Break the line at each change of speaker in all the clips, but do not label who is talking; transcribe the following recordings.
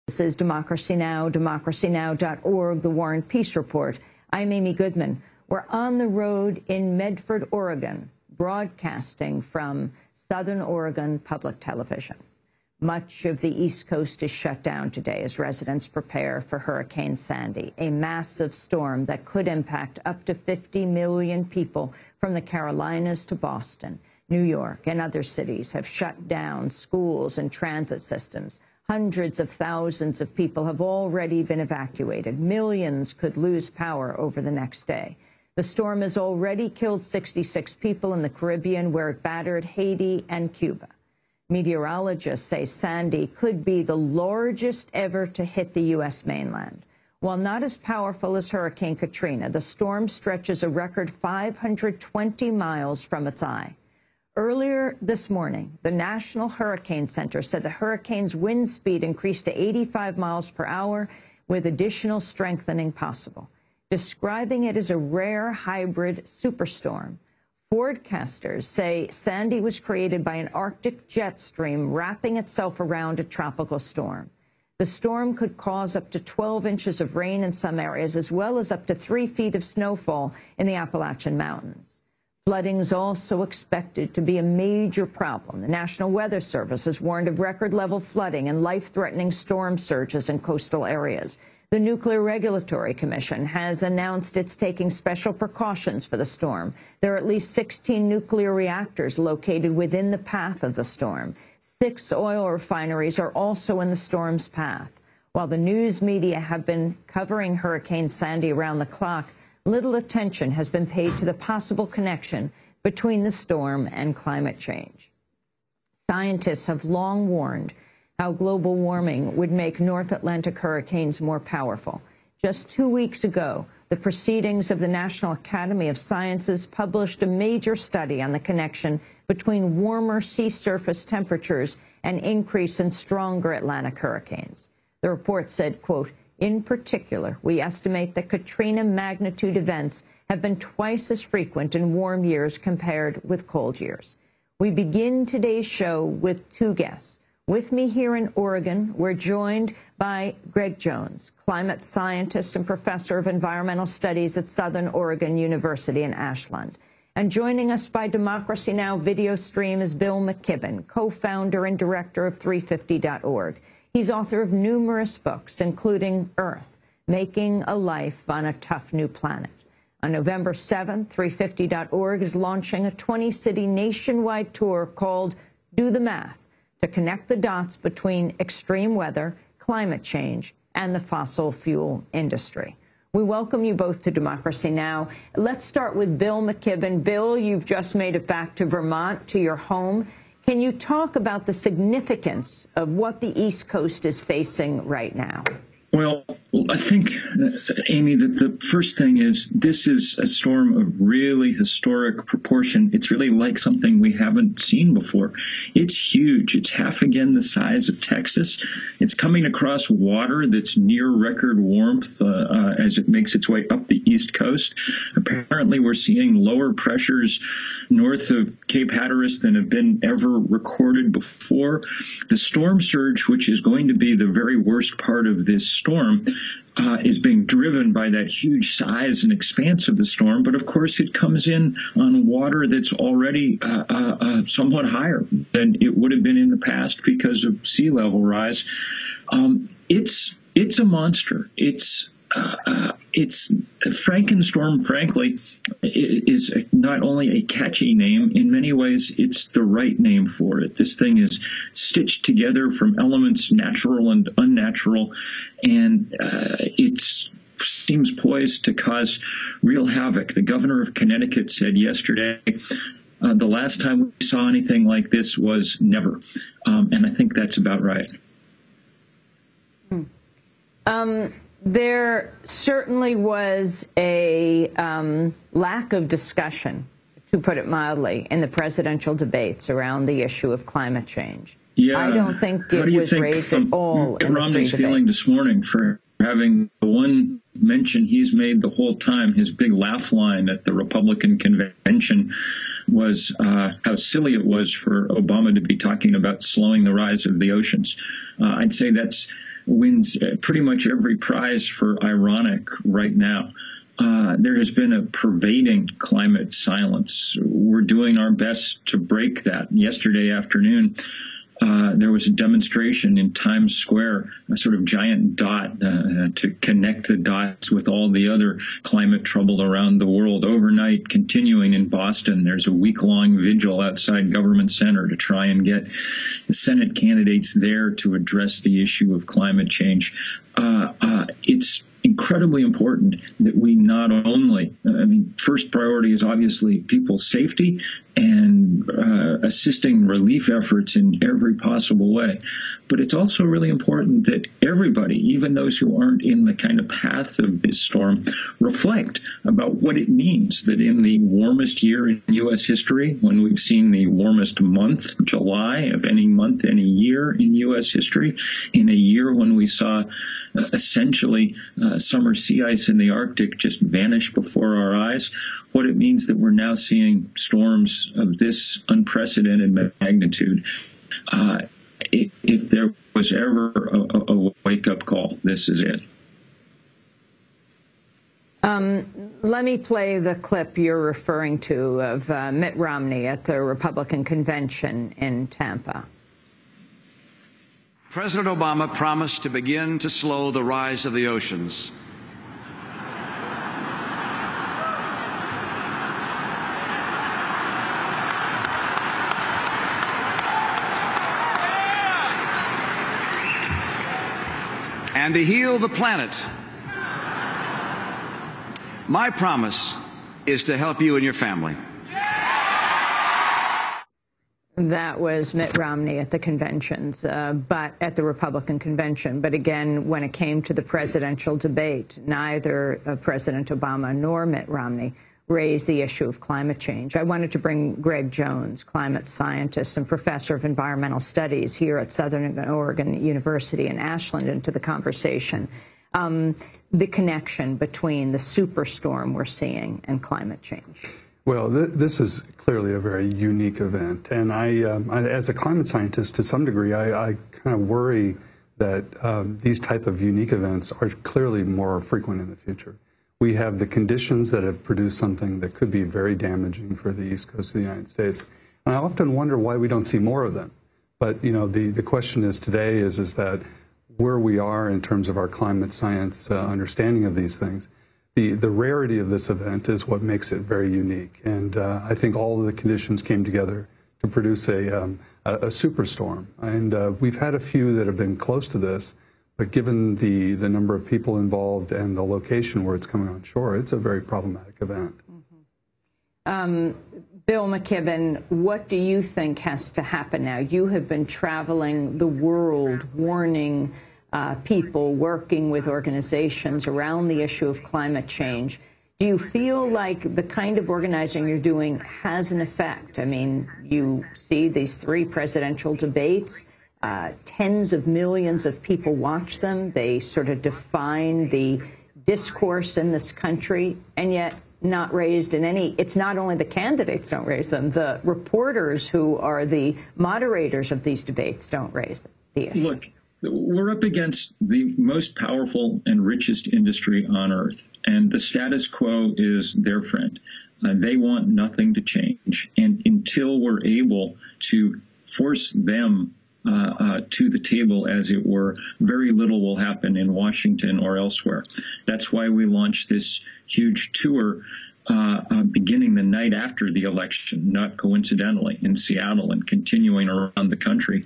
This is Democracy Now!, democracynow.org, The War and Peace Report. I'm Amy Goodman. We're on the road in Medford, Oregon, broadcasting from Southern Oregon Public Television. Much of the East Coast is shut down today as residents prepare for Hurricane Sandy, a massive storm that could impact up to 50 million people from the Carolinas to Boston. New York and other cities have shut down schools and transit systems. Hundreds of thousands of people have already been evacuated. Millions could lose power over the next day. The storm has already killed 66 people in the Caribbean, where it battered Haiti and Cuba. Meteorologists say Sandy could be the largest ever to hit the U.S. mainland. While not as powerful as Hurricane Katrina, the storm stretches a record 520 miles from its eye. Earlier this morning, the National Hurricane Center said the hurricane's wind speed increased to 85 miles per hour, with additional strengthening possible, describing it as a rare hybrid superstorm. Forecasters say Sandy was created by an Arctic jet stream wrapping itself around a tropical storm. The storm could cause up to 12 inches of rain in some areas, as well as up to 3 feet of snowfall in the Appalachian Mountains. Flooding is also expected to be a major problem. The National Weather Service has warned of record-level flooding and life-threatening storm surges in coastal areas. The Nuclear Regulatory Commission has announced it's taking special precautions for the storm. There are at least 16 nuclear reactors located within the path of the storm. 6 oil refineries are also in the storm's path. While the news media have been covering Hurricane Sandy around the clock, little attention has been paid to the possible connection between the storm and climate change. Scientists have long warned how global warming would make North Atlantic hurricanes more powerful. Just 2 weeks ago, the Proceedings of the National Academy of Sciences published a major study on the connection between warmer sea surface temperatures and increase in stronger Atlantic hurricanes. The report said, quote, "In particular, we estimate that Katrina magnitude events have been twice as frequent in warm years compared with cold years." We begin today's show with 2 guests. With me here in Oregon, we're joined by Greg Jones, climate scientist and professor of environmental studies at Southern Oregon University in Ashland. And joining us by Democracy Now! Video stream is Bill McKibben, co-founder and director of 350.org. He's author of numerous books, including Earth, Making a Life on a Tough New Planet. On November 7th, 350.org is launching a 20-city nationwide tour called Do the Math, to connect the dots between extreme weather, climate change, and the fossil fuel industry. We welcome you both to Democracy Now! Let's start with Bill McKibben. Bill, you've just made it back to Vermont, to your home. Can you talk about the significance of what the East Coast is facing right now?
Well, I think, Amy, that the first thing is this is a storm of really historic proportion. It's really like something we haven't seen before. It's huge. It's half again the size of Texas. It's coming across water that's near record warmth as it makes its way up the East Coast. Apparently, we're seeing lower pressures north of Cape Hatteras than have been ever recorded before. The storm surge, which is going to be the very worst part of this storm, is being driven by that huge size and expanse of the storm. But of course, it comes in on water that's already somewhat higher than it would have been in the past because of sea level rise. It's a monster. It's Frankenstorm, frankly, is not only a catchy name, in many ways, it's the right name for it. This thing is stitched together from elements natural and unnatural, and it seems poised to cause real havoc. The governor of Connecticut said yesterday, the last time we saw anything like this was never. And I think that's about right.
There certainly was a lack of discussion, to put it mildly, in the presidential debates around the issue of climate change.
Yeah,
I don't think it was raised at all.
Mitt Romney's feeling this morning for having the one mention he's made the whole time, his big laugh line at the Republican convention, was how silly it was for Obama to be talking about slowing the rise of the oceans. I'd say that's wins pretty much every prize for ironic right now. There has been a pervading climate silence. We're doing our best to break that. Yesterday afternoon, there was a demonstration in Times Square, a sort of giant dot to connect the dots with all the other climate trouble around the world. Overnight, continuing in Boston, there's a week-long vigil outside Government Center to try and get the Senate candidates there to address the issue of climate change. It's incredibly important that we not only, first priority is obviously people's safety and assisting relief efforts in every possible way. But it's also really important that everybody, even those who aren't in the kind of path of this storm, reflect about what it means that in the warmest year in U.S. history, when we've seen the warmest month, July, of any month, any year in U.S. history, in a year when we saw essentially summer sea ice in the Arctic just vanish before our eyes, what it means that we're now seeing storms of this unprecedented magnitude. If there was ever a wake-up call, this is it.
Let me play the clip you're referring to of Mitt Romney at the Republican convention in Tampa.
President Obama promised to begin to slow the rise of the oceans. And to heal the planet. My promise is to help you and your family.
That was Mitt Romney at the conventions, but at the Republican convention. But again, when it came to the presidential debate, neither President Obama nor Mitt Romney raised the issue of climate change. I wanted to bring Greg Jones, climate scientist and professor of environmental studies here at Southern Oregon University in Ashland, into the conversation. The connection between the superstorm we're seeing and climate change.
Well, this is clearly a very unique event, and I as a climate scientist, to some degree, I kind of worry that these type of unique events are clearly more frequent in the future. We have the conditions that have produced something that could be very damaging for the East Coast of the United States, and I often wonder why we don't see more of them. But you know, the question is today is that where we are in terms of our climate science understanding of these things. The rarity of this event is what makes it very unique, and I think all of the conditions came together to produce a superstorm. And we've had a few that have been close to this, but given the number of people involved and the location where it's coming on shore, it's a very problematic event.
Bill McKibben, what do you think has to happen now? You have been traveling the world warning people, working with organizations around the issue of climate change. Do you feel like the kind of organizing you're doing has an effect? I mean, you see these 3 presidential debates, tens of millions of people watch them. They sort of define the discourse in this country, and yet not raised in any, it's not only the candidates don't raise them, the reporters who are the moderators of these debates don't raise the issue.
Look, we're up against the most powerful and richest industry on earth, and the status quo is their friend. They want nothing to change, and until we're able to force them to the table, as it were, very little will happen in Washington or elsewhere. That's why we launched this huge tour beginning the night after the election, not coincidentally, in Seattle, and continuing around the country.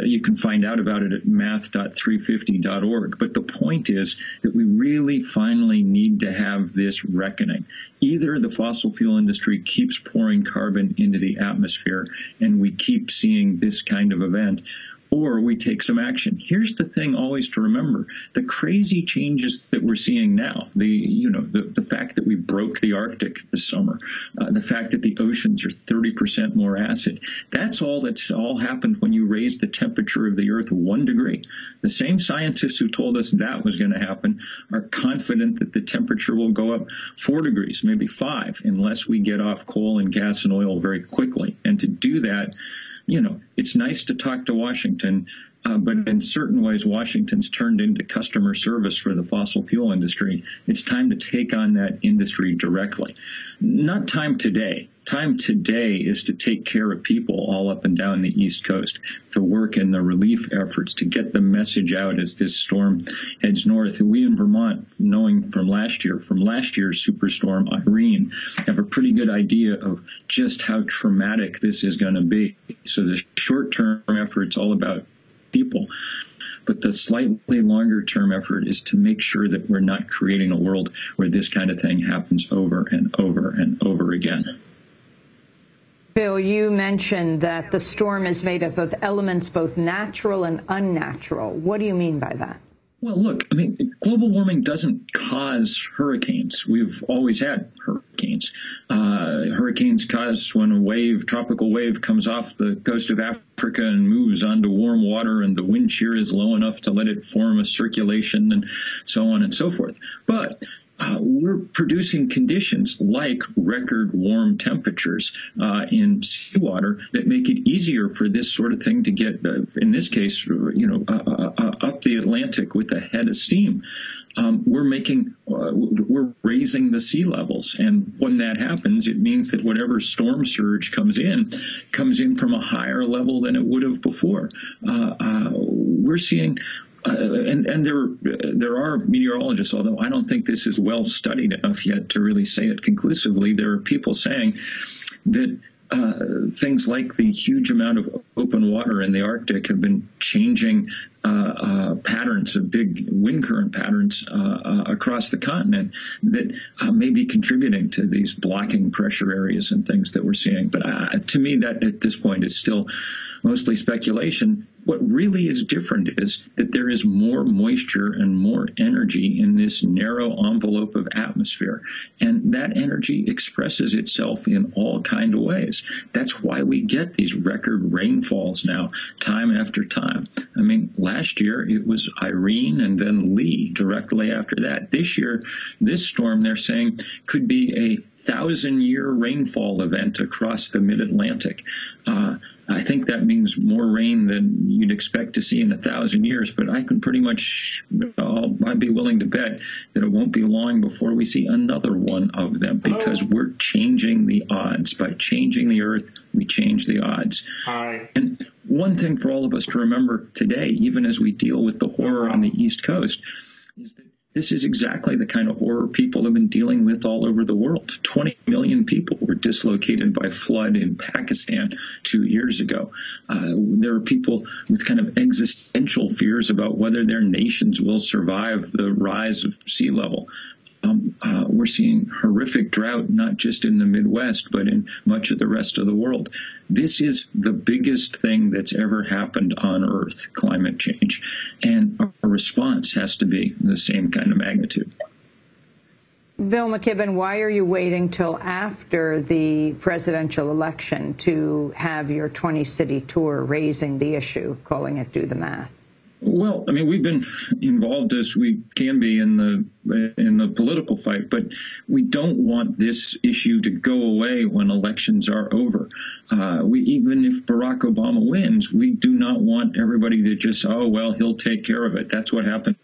You can find out about it at math.350.org. But the point is that we really finally need to have this reckoning. Either the fossil fuel industry keeps pouring carbon into the atmosphere and we keep seeing this kind of event, or we take some action. Here's the thing always to remember: the crazy changes that we're seeing now, the fact that we broke the Arctic this summer, the fact that the oceans are 30% more acid, that's all happened when you raised the temperature of the Earth 1 degree. The same scientists who told us that was going to happen are confident that the temperature will go up 4 degrees, maybe 5, unless we get off coal and gas and oil very quickly. And to do that, it's nice to talk to Washington, But in certain ways, Washington's turned into customer service for the fossil fuel industry. It's time to take on that industry directly. Not time today. Time today is to take care of people all up and down the East Coast, to work in the relief efforts, to get the message out as this storm heads north. We in Vermont, knowing from last year's superstorm Irene, have a pretty good idea of just how traumatic this is going to be. So the short-term effort's all about people. But the slightly longer term effort is to make sure that we're not creating a world where this kind of thing happens over and over and over again.
Bill, you mentioned that the storm is made up of elements both natural and unnatural. What do you mean by that?
Well, look, I mean, global warming doesn't cause hurricanes. We've always had hurricanes. Hurricanes cause when a tropical wave comes off the coast of Africa and moves onto warm water, and the wind shear is low enough to let it form a circulation and so on and so forth. But we're producing conditions like record warm temperatures in seawater that make it easier for this sort of thing to get, in this case, up the Atlantic with a head of steam. We're raising the sea levels, and when that happens, it means that whatever storm surge comes in from a higher level than it would have before. We're seeing. And there are meteorologists, although I don't think this is well studied enough yet to really say it conclusively. There are people saying that things like the huge amount of open water in the Arctic have been changing patterns of big wind current patterns across the continent that may be contributing to these blocking pressure areas and things that we're seeing. But to me, that at this point is still mostly speculation. What really is different is that there is more moisture and more energy in this narrow envelope of atmosphere. And that energy expresses itself in all kinds of ways. That's why we get these record rainfalls now, time after time. I mean, last year it was Irene and then Lee directly after that. This year, this storm, they're saying, could be a 1,000-year rainfall event across the mid-Atlantic. I think that means more rain than you'd expect to see in 1,000 years, but I can pretty much, I'd be willing to bet that it won't be long before we see another one of them, because we're changing the odds. By changing the Earth, we change the odds. And one thing for all of us to remember today, even as we deal with the horror on the East Coast, is that this is exactly the kind of horror people have been dealing with all over the world. 20 million people were dislocated by flood in Pakistan 2 years ago. There are people with kind of existential fears about whether their nations will survive the rise of sea level. We're seeing horrific drought, not just in the Midwest, but in much of the rest of the world. This is the biggest thing that's ever happened on Earth, climate change. And our response has to be the same kind of magnitude.
Bill McKibben, why are you waiting till after the presidential election to have your 20-city tour raising the issue, calling it Do the Math?
Well, I mean, we've been involved as we can be in the political fight, but we don't want this issue to go away when elections are over. Even if Barack Obama wins, we do not want everybody to just, oh, well, he'll take care of it. That's what happened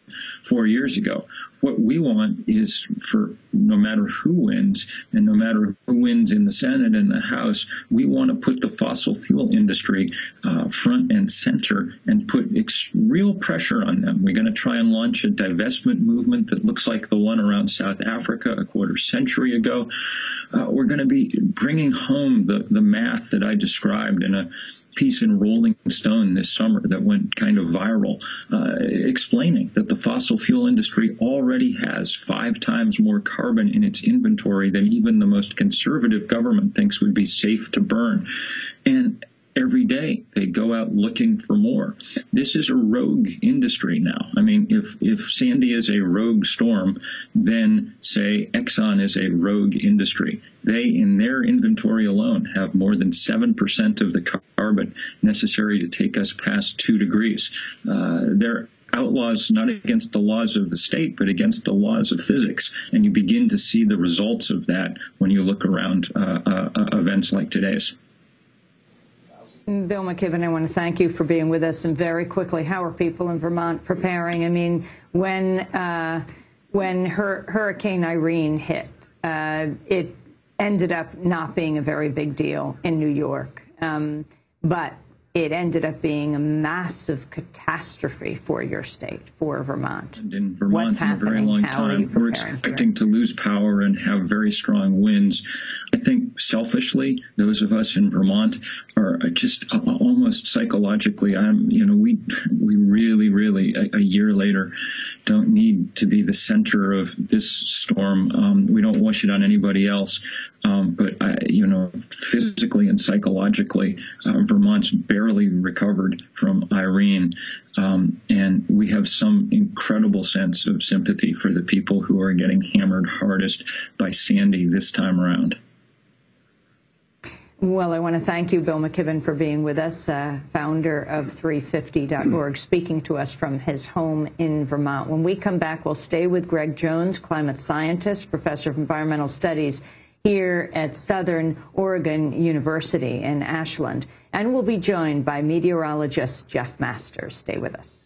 4 years ago. What we want is for no matter who wins, and no matter who wins in the Senate and the House, we want to put the fossil fuel industry front and center and put real pressure on them. We're going to try and launch a divestment movement that looks like the one around South Africa a quarter century ago. We're going to be bringing home the math that I described in a piece in Rolling Stone this summer that went kind of viral, explaining that the fossil fuel industry already has 5 times more carbon in its inventory than even the most conservative government thinks would be safe to burn. And every day they go out looking for more. This is a rogue industry now. I mean, if Sandy is a rogue storm, then say Exxon is a rogue industry. They, in their inventory alone, have more than 7% of the carbon necessary to take us past 2 degrees. They're outlaws not against the laws of the state, but against the laws of physics. And you begin to see the results of that when you look around events like today's.
Bill McKibben, I want to thank you for being with us. And very quickly, how are people in Vermont preparing? I mean, when Hurricane Irene hit, it ended up not being a very big deal in New York, but it ended up being a massive catastrophe for your state, for Vermont.
And in Vermont,
what's
in a very
happening?
long
How are you
time, we're
preparing
expecting to lose power and have very strong winds. I think selfishly, those of us in Vermont are just almost psychologically, we really, a year later, don't need to be the center of this storm. We don't wish it on anybody else. But physically and psychologically, Vermont's barely recovered from Irene. And we have some incredible sense of sympathy for the people who are getting hammered hardest by Sandy this time around.
Well, I want to thank you, Bill McKibben, for being with us, founder of 350.org, speaking to us from his home in Vermont. When we come back, we'll stay with Greg Jones, climate scientist, professor of environmental studies here at Southern Oregon University in Ashland. And we'll be joined by meteorologist Jeff Masters. Stay with us.